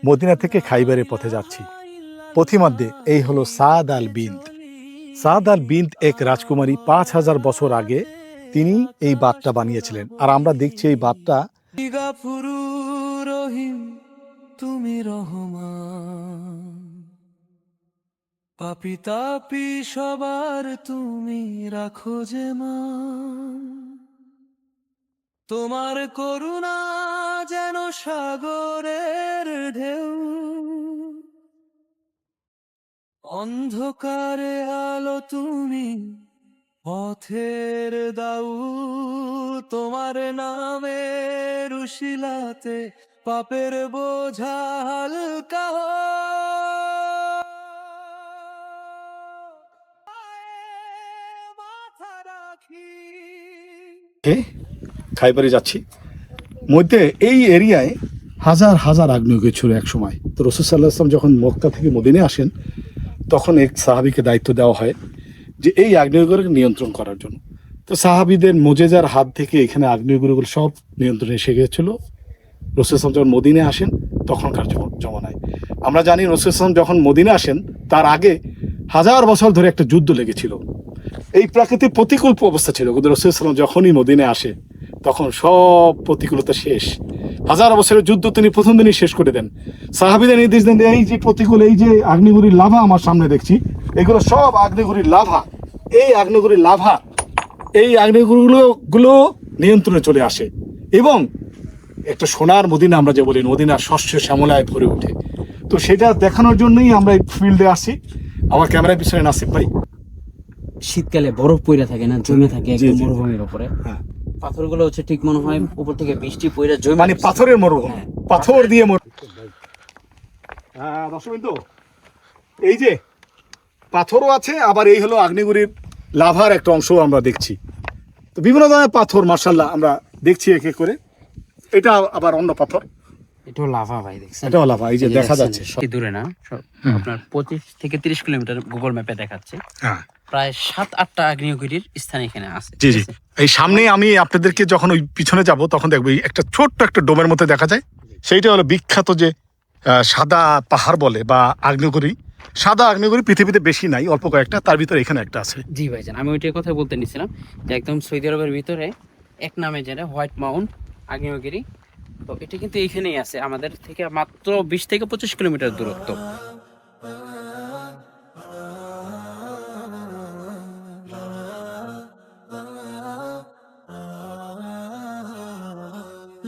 Medina থেকে খাইবারের পথে যাচ্ছি। পথিমধ্যে এই হলো সাদ আল বিন্ত। সাদ আল বিন্ত এক রাজকুমারী, 5,000 বছর আগে তিনি এই বাঁধটা বানিয়েছিলেন। আর আমরা দেখছি এই বাঁধটা গাফুরু রহিম তুমি রহমান, পাপি তাপি সবার তুমি রাখো যে মান। তোমার করুণা যেন সাগরের ঢেউ, অন্ধকারে আলো তুমি পথের দাউ। তোমার নামের উশিলাতে পাপের বোঝা হালকা মাথা রাখি। খাইবারে যাচ্ছি। মধ্যে এই এরিয়ায় হাজার হাজার আগ্নেয়গিরি ছিল এক সময়। তো রাসূল সাল্লাল্লাহু আলাইহি ওয়াসাল্লাম যখন মক্কা থেকে মদিনায় আসেন, তখন এক সাহাবীকে দায়িত্ব দেওয়া হয় যে এই আগ্নেয়গিরিকে নিয়ন্ত্রণ করার জন্য। তো সাহাবীদের মুজেজার হাত থেকে এখানে আগ্নেয়গিরিগুলো সব নিয়ন্ত্রণে এসে গিয়েছিল রাসূল সাল্লাল্লাহু আলাইহি ওয়াসাল্লাম যখন মদিনায় আসেন তখনকার জমানায়। আমরা জানি রাসূল সাল্লাল্লাহু আলাইহি ওয়াসাল্লাম যখন মদিনায় আসেন তার আগে হাজার বছর ধরে একটা যুদ্ধ লেগেছিল। এই প্রাকৃতিক প্রতিকূল অবস্থা ছিল, কিন্তু রাসূল সাল্লাল্লাহু আলাইহি ওয়াসাল্লাম যখনই মদিনায় আসে তখন সব প্রতিকূলতা শেষ। হাজার বছরের যুদ্ধ তিনি প্রথম দিনই শেষ করে দেন। সাহাবীদের নির্দেশ দেন, এই যে প্রতিকূল, এই যে আগ্নেয়গিরির লাভা আমার সামনে দেখছি, এগুলো সব আগ্নেয়গিরির লাভা। এই আগ্নেয়গিরির লাভা, এই আগ্নেয়গিরিগুলো নিয়ন্ত্রণে চলে আসে এবং একটা সোনার মদিনা আমরা যে বলি, মদিনার শস্য শ্যামলায় ভরে ওঠে। তো সেটা দেখানোর জন্যই আমরা এই ফিল্ডে আসি। আমার ক্যামেরার পিছনে নাসিব ভাই। শীতকালে বরফ পইরা থাকে না, জমে থাকে জি, একদম জি। মরুভূমির উপরে। হ্যাঁ, পাথরগুলো হচ্ছে ঠিক মনে হয় উপর থেকে বৃষ্টি পইরা জমে মানে গেছে। পাথরের মরুভূমি, হ্যাঁ। পাথর দিয়ে হ্যাঁ দর্শকবৃন্দ, এই যে পাথরও আছে, আবার এই হলো আগ্নেয়গিরির লাভার একটা অংশ আমরা দেখছি। তো বিভিন্ন ধরনের পাথর মাশাআল্লাহ আমরা দেখছি এক এক করে। এটা আবার অন্য পাথর, এটাও লাভা ভাই, দেখছেন? এটাও লাভা, এই যে দেখা দেখছেন? যাচ্ছে। বেশি দূরে না, আপনার 25 থেকে 30 কিলোমিটার গুগল ম্যাপে দেখাচ্ছে। হ্যাঁ, প্রায় 7-8টা আগ্নেয়গিরির স্থান এখানে আছে। জি জি। ঠিক আছে? এই সামনে আমি আপনাদেরকে যখন ওই পিছনে যাব তখন দেখবো এই একটা ছোট্ট একটা ডোমের মধ্যে দেখা যায়। সেইটা হলো বিখ্যাত যে সাদা পাহাড় বলে বা আগ্নেয়গিরি। সাদা আগ্নেয়গিরি পৃথিবীতে বেশি নাই, অল্প কয়েকটা, তার ভিতরে এখানে একটা আছে। জি ভাইজান, আমি ওইটার কথা বলতে নিছিলাম যে একদম সৌদি আরবের ভিতরে এক নামে যেটা হোয়াইট মাউন্ট আগ্নেয়গিরি, তো এটা কিন্তু এইখানেই আছে, আমাদের থেকে মাত্র 20 থেকে 25 কিলোমিটার দূরত্ব।